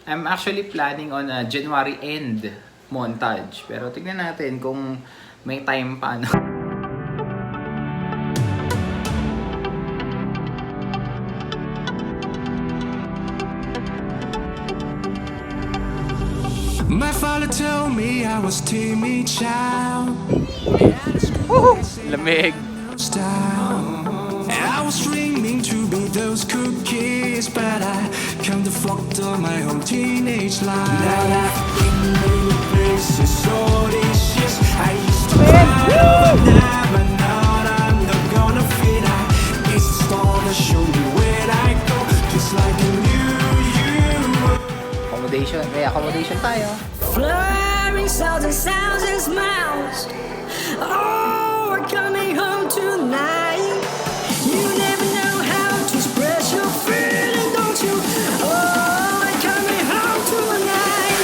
I'm actually planning on a January end montage. Pero tignan natin kung may time pa, no? My father told me I was timid child. Lamig. I was dreaming to be those cookies, but I come to fucked up my whole teenage life. Now I've been many places, all these years I used to cry over now, but now I'm not gonna fit. It's the star that show me where I go, just like a new you. Accommodation. May accommodation tayo. Fluttering sounds and sounds and smiles. Oh, we're coming home tonight. You never know how to express your feeling, don't you? Oh, we're coming home tonight.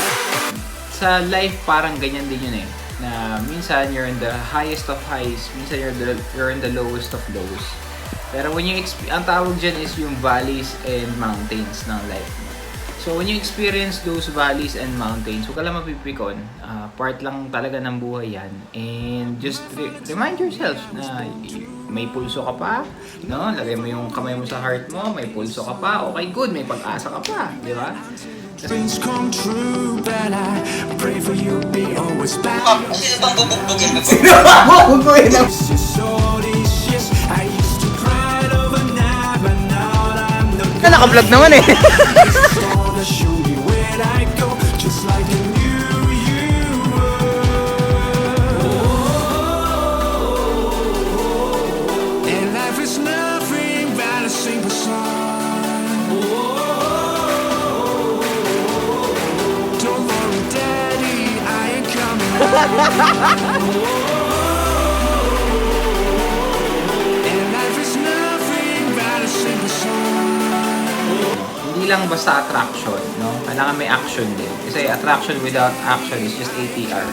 Sa life, parang ganyan din yun eh. Na minsan, you're in the highest of highs. Minsan, you're in the lowest of lows. Pero when you ang tawag dyan is yung valleys and mountains ng life mo. So when you experience those valleys and mountains, huwag ka lang mapipikon. Part lang talaga ng buhay yan. And just remind yourself na may pulso ka pa, no? Lagay mo yung kamay mo sa heart mo, may pulso ka pa, okay good, may pag-asa ka pa, di ba? Things come true, but I pray for you be always back. Sino bang bubugbugin mo? This is all these years I used to cry over now, but now I'm not gonna Naka-vlog naman eh. show me where I go, just like a new you. And life is nothing but a simple song. Don't worry, Daddy, I ain't coming home. And life is nothing but a simple song. Hindi lang basta attraction, no? Kailangan may action din. Kasi attraction without action is just ATR.